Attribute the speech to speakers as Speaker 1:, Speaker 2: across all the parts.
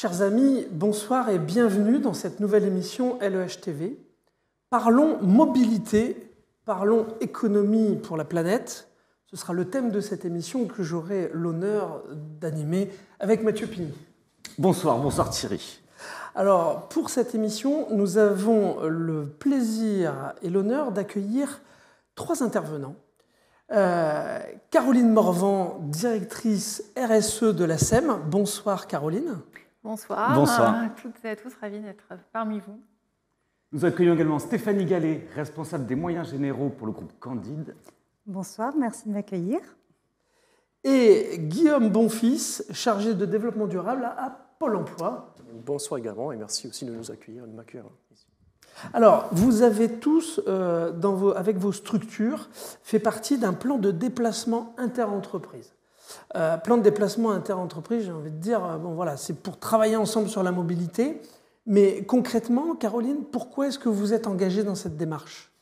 Speaker 1: Chers amis, bonsoir et bienvenue dans cette nouvelle émission LEH TV. Parlons mobilité, parlons économie pour la planète. Ce sera le thème de cette émission que j'aurai l'honneur d'animer avec Mathieu Pigny.
Speaker 2: Bonsoir Thierry.
Speaker 1: Alors, pour cette émission, nous avons le plaisir et l'honneur d'accueillir 3 intervenants. Caroline Morvan, directrice RSE de la SEM. Bonsoir Caroline.
Speaker 3: Bonsoir.
Speaker 2: Bonsoir.
Speaker 3: Toutes et à tous, ravis d'être parmi vous.
Speaker 2: Nous accueillons également Stéphanie Gallet, responsable des moyens généraux pour le groupe Candide.
Speaker 4: Bonsoir, merci de m'accueillir.
Speaker 1: Et Guillaume Bonfils, chargé de développement durable à Pôle emploi.
Speaker 5: Bonsoir également et merci aussi de nous accueillir, de m'accueillir ici.
Speaker 1: Alors, vous avez tous, avec vos structures, fait partie d'un plan de déplacement interentreprise. Plan de déplacement interentreprise, j'ai envie de dire, bon voilà, c'est pour travailler ensemble sur la mobilité. Mais concrètement, Caroline, pourquoi est-ce que vous êtes engagée dans cette démarche ?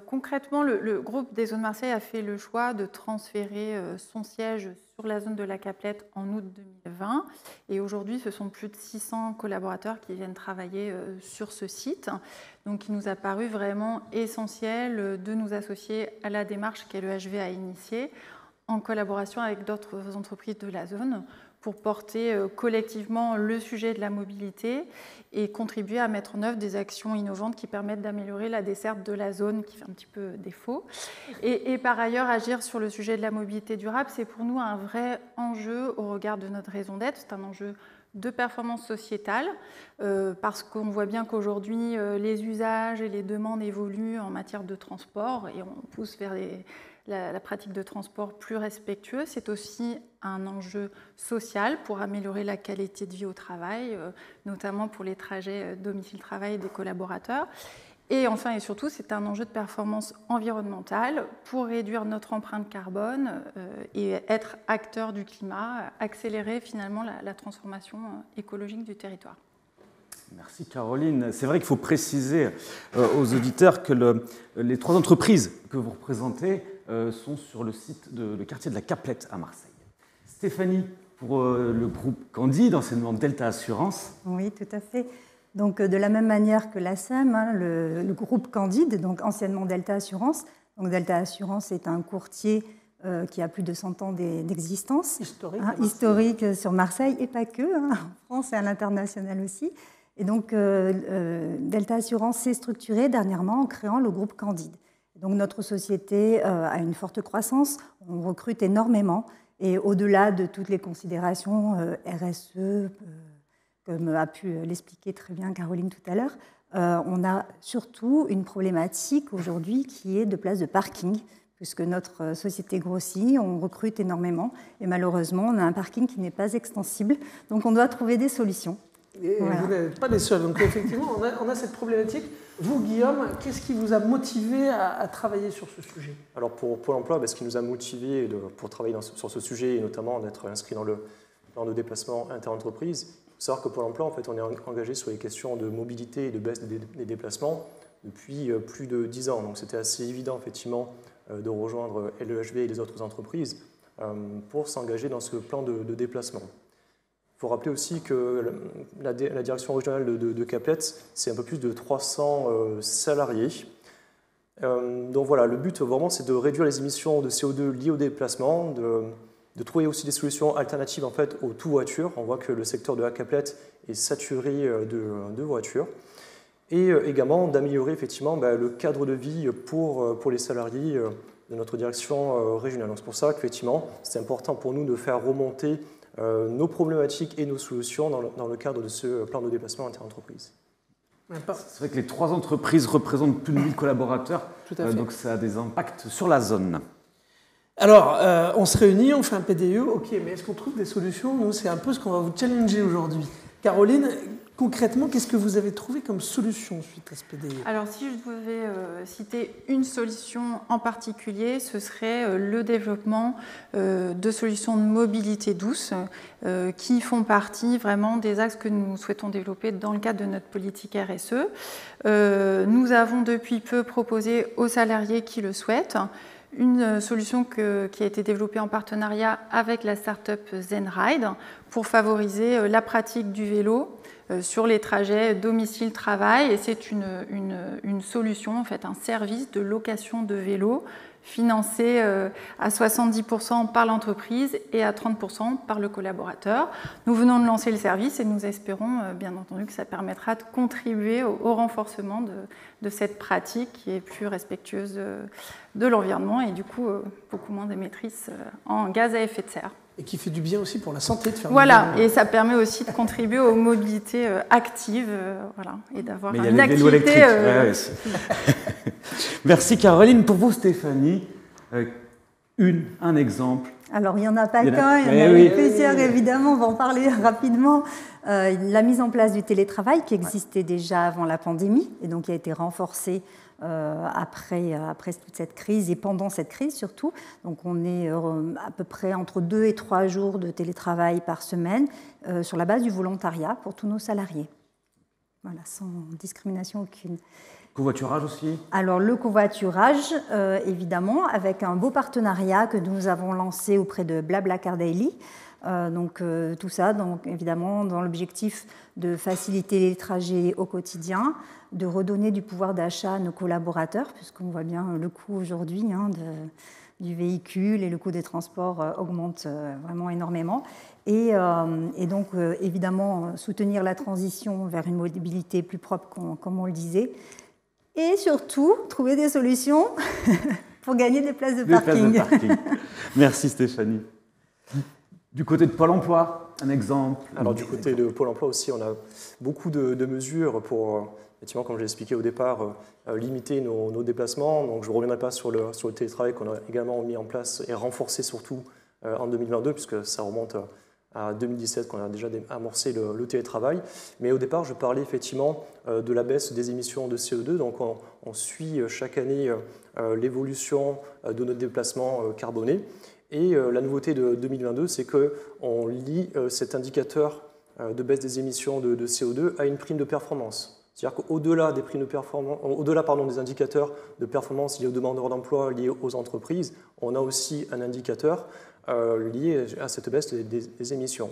Speaker 3: Concrètement, le groupe des Zones Marseille a fait le choix de transférer son siège sur la zone de la Caplette en août 2020. Et aujourd'hui, ce sont plus de 600 collaborateurs qui viennent travailler sur ce site. Donc, il nous a paru vraiment essentiel de nous associer à la démarche qu'LEHV a initiée en collaboration avec d'autres entreprises de la zone pour porter collectivement le sujet de la mobilité et contribuer à mettre en œuvre des actions innovantes qui permettent d'améliorer la desserte de la zone qui fait un petit peu défaut. Et par ailleurs, agir sur le sujet de la mobilité durable, c'est pour nous un vrai enjeu au regard de notre raison d'être. C'est un enjeu de performance sociétale, parce qu'on voit bien qu'aujourd'hui, les usages et les demandes évoluent en matière de transport et on pousse vers la pratique de transport plus respectueux. C'est aussi un enjeu social pour améliorer la qualité de vie au travail, notamment pour les trajets domicile-travail des collaborateurs. Et enfin et surtout, c'est un enjeu de performance environnementale pour réduire notre empreinte carbone et être acteur du climat, accélérer finalement la transformation écologique du territoire.
Speaker 2: Merci Caroline. C'est vrai qu'il faut préciser aux auditeurs que les 3 entreprises que vous représentez sont sur le site le quartier de la Caplette à Marseille. Stéphanie, pour le groupe Candide, anciennement Delta Assurance.
Speaker 4: Oui, tout à fait. Donc, de la même manière que la SEM, le groupe Candide, donc anciennement Delta Assurance. Donc, Delta Assurance est un courtier qui a plus de 100 ans d'existence. Historique sur Marseille et pas que, en France et à l'international aussi. Et donc, Delta Assurance s'est structurée dernièrement en créant le groupe Candide. Donc, notre société a une forte croissance, on recrute énormément. Et au-delà de toutes les considérations RSE, comme a pu l'expliquer très bien Caroline tout à l'heure, on a surtout une problématique aujourd'hui qui est de place de parking, puisque notre société grossit, on recrute énormément, et malheureusement, on a un parking qui n'est pas extensible, donc on doit trouver des solutions.
Speaker 1: Et voilà. Vous n'êtes pas les seuls, donc effectivement, on a cette problématique. Vous, Guillaume, qu'est-ce qui vous a motivé à travailler sur ce sujet ?
Speaker 5: Alors pour Pôle emploi, ce qui nous a motivé pour travailler sur ce sujet, et notamment d'être inscrit dans le plan de déplacement interentreprise, il faut savoir que Pôle emploi, en fait, on est engagé sur les questions de mobilité et de baisse des déplacements depuis plus de 10 ans. Donc c'était assez évident, effectivement, de rejoindre LEHV et les autres entreprises pour s'engager dans ce plan de déplacement. Il faut rappeler aussi que la direction régionale de Caplette, c'est un peu plus de 300 salariés. Donc voilà, le but vraiment, c'est de réduire les émissions de CO2 liées au déplacement, de trouver aussi des solutions alternatives en fait aux tout-voitures. On voit que le secteur de la Caplette est saturé de voitures. Et également d'améliorer effectivement le cadre de vie pour les salariés de notre direction régionale. Donc c'est pour ça qu'effectivement, c'est important pour nous de faire remonter nos problématiques et nos solutions dans le cadre de ce plan de déplacement interentreprise.
Speaker 2: C'est vrai que les 3 entreprises représentent plus de 1000 collaborateurs, donc ça a des impacts sur la zone.
Speaker 1: Alors, on se réunit, on fait un PDE, ok, mais est-ce qu'on trouve des solutions ? Nous, c'est un peu ce qu'on va vous challenger aujourd'hui. Caroline, concrètement, qu'est-ce que vous avez trouvé comme solution suite à ce PDE ?
Speaker 3: Alors, si je devais citer une solution en particulier, ce serait le développement de solutions de mobilité douce qui font partie vraiment des axes que nous souhaitons développer dans le cadre de notre politique RSE. Nous avons depuis peu proposé aux salariés qui le souhaitent une solution qui a été développée en partenariat avec la start-up ZenRide pour favoriser la pratique du vélo sur les trajets domicile-travail. Et c'est une solution, en fait, un service de location de vélo financé à 70% par l'entreprise et à 30% par le collaborateur. Nous venons de lancer le service et nous espérons bien entendu que ça permettra de contribuer au renforcement de cette pratique qui est plus respectueuse de l'environnement et du coup beaucoup moins émettrice en gaz à effet de serre.
Speaker 1: Et qui fait du bien aussi pour la santé de faire
Speaker 3: voilà, et ça permet aussi de contribuer aux mobilités actives voilà, et d'avoir une activité...
Speaker 2: Merci Caroline. Pour vous Stéphanie, un exemple.
Speaker 4: Alors il n'y en a pas qu'un, il y en a plusieurs évidemment, on va en parler rapidement. La mise en place du télétravail qui existait déjà avant la pandémie et donc qui a été renforcée après toute cette crise et pendant cette crise surtout. Donc on est à peu près entre 2 et 3 jours de télétravail par semaine sur la base du volontariat pour tous nos salariés. Voilà, sans discrimination aucune.
Speaker 2: Covoiturage aussi? Alors
Speaker 4: le covoiturage, évidemment, avec un beau partenariat que nous avons lancé auprès de BlaBlaCar Daily. Tout ça, donc, évidemment, dans l'objectif de faciliter les trajets au quotidien, de redonner du pouvoir d'achat à nos collaborateurs, puisqu'on voit bien le coût aujourd'hui du véhicule et le coût des transports augmente vraiment énormément. Et donc, évidemment, soutenir la transition vers une mobilité plus propre, comme on le disait. Et surtout, trouver des solutions pour gagner des places de parking.
Speaker 2: Merci Stéphanie. Du côté de Pôle emploi, un exemple?
Speaker 5: Alors du côté de Pôle emploi aussi, on a beaucoup de mesures pour, effectivement, comme je l'ai expliqué au départ, limiter nos déplacements. Donc je ne reviendrai pas sur le télétravail qu'on a également mis en place et renforcé surtout en 2022, puisque ça remonte à 2017 qu'on a déjà amorcé le télétravail. Mais au départ, je parlais effectivement de la baisse des émissions de CO2. Donc on suit chaque année l'évolution de notre déplacement carboné. Et la nouveauté de 2022, c'est qu'on lie cet indicateur de baisse des émissions de CO2 à une prime de performance. C'est-à-dire qu'au-delà des primes de performance, des indicateurs de performance liés aux demandeurs d'emploi, liés aux entreprises, on a aussi un indicateur lié à cette baisse des émissions.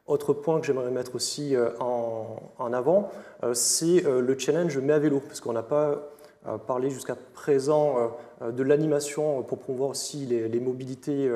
Speaker 5: Autre point que j'aimerais mettre aussi en avant, c'est le challenge Mets à vélo, parce qu'on n'a pas parlé jusqu'à présent de l'animation pour promouvoir aussi les mobilités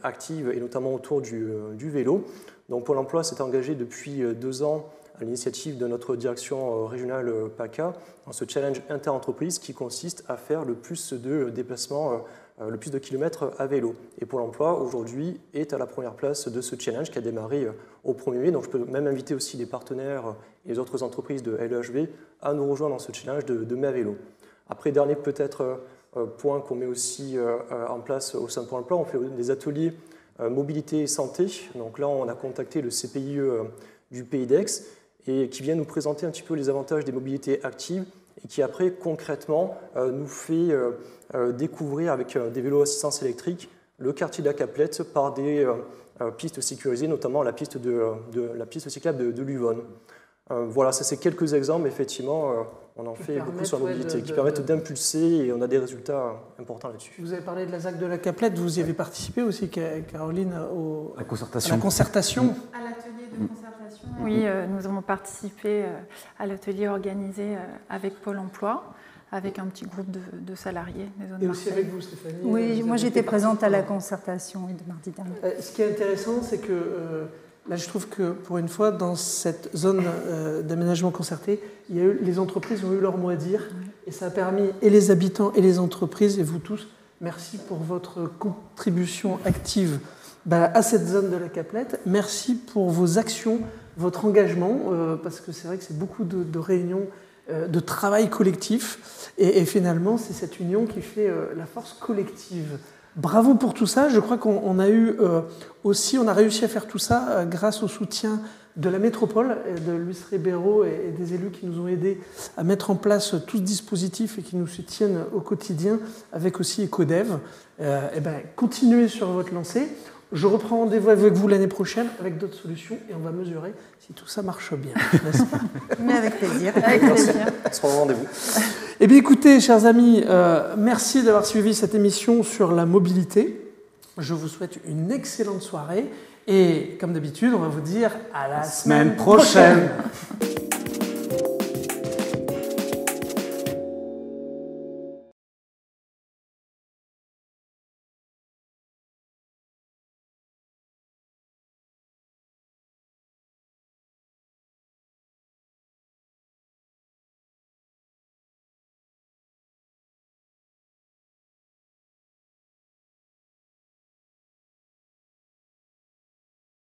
Speaker 5: actives et notamment autour du vélo. Donc Pôle emploi s'est engagé depuis 2 ans à l'initiative de notre direction régionale PACA dans ce challenge interentreprise qui consiste à faire le plus de déplacements, le plus de kilomètres à vélo. Et Pôle emploi aujourd'hui est à la première place de ce challenge qui a démarré au 1er mai. Donc je peux même inviter aussi les partenaires et les autres entreprises de LEHV à nous rejoindre dans ce challenge de Mai à vélo. Après, dernier peut-être point qu'on met aussi en place au sein de Pôle emploi, on fait des ateliers mobilité et santé. Donc là, on a contacté le CPIE du Pays d'Aix et qui vient nous présenter un petit peu les avantages des mobilités actives et qui après concrètement nous fait découvrir avec des vélos assistance électrique le quartier de la Caplette par des pistes sécurisées, notamment la piste cyclable de Luvonne. Voilà, ça c'est quelques exemples, effectivement, on en fait beaucoup sur la mobilité, qui permettent d'impulser et on a des résultats importants là-dessus.
Speaker 1: Vous avez parlé de la ZAC de la Caplette, vous y avez participé aussi, Caroline, à la concertation.
Speaker 3: À l'atelier de concertation, oui, nous avons participé à l'atelier organisé avec Pôle emploi, avec un petit groupe de salariés des zones.
Speaker 1: Et aussi avec vous, Stéphanie?
Speaker 4: Oui, moi j'étais présente à la concertation de mardi dernier.
Speaker 1: Ce qui est intéressant, c'est que là, je trouve que pour une fois, dans cette zone d'aménagement concerté, les entreprises ont eu leur mot à dire et ça a permis, et les habitants et les entreprises, et vous tous, merci pour votre contribution active à cette zone de la Caplette. Merci pour vos actions, votre engagement, parce que c'est vrai que c'est beaucoup de réunions, de travail collectif, et finalement, c'est cette union qui fait la force collective. Bravo pour tout ça. Je crois qu'on a eu aussi, on a réussi à faire tout ça grâce au soutien de la métropole, de Luis Ribeiro et des élus qui nous ont aidés à mettre en place tout ce dispositif et qui nous soutiennent au quotidien, avec aussi Ecodev. Continuez sur votre lancée. Je reprends rendez-vous avec vous l'année prochaine avec d'autres solutions et on va mesurer si tout ça marche bien, n'est-ce pas?
Speaker 4: Mais avec plaisir.
Speaker 3: Avec plaisir.
Speaker 5: On se rend au rendez-vous.
Speaker 1: Eh bien écoutez, chers amis, merci d'avoir suivi cette émission sur la mobilité. Je vous souhaite une excellente soirée et comme d'habitude, on va vous dire à la semaine prochaine.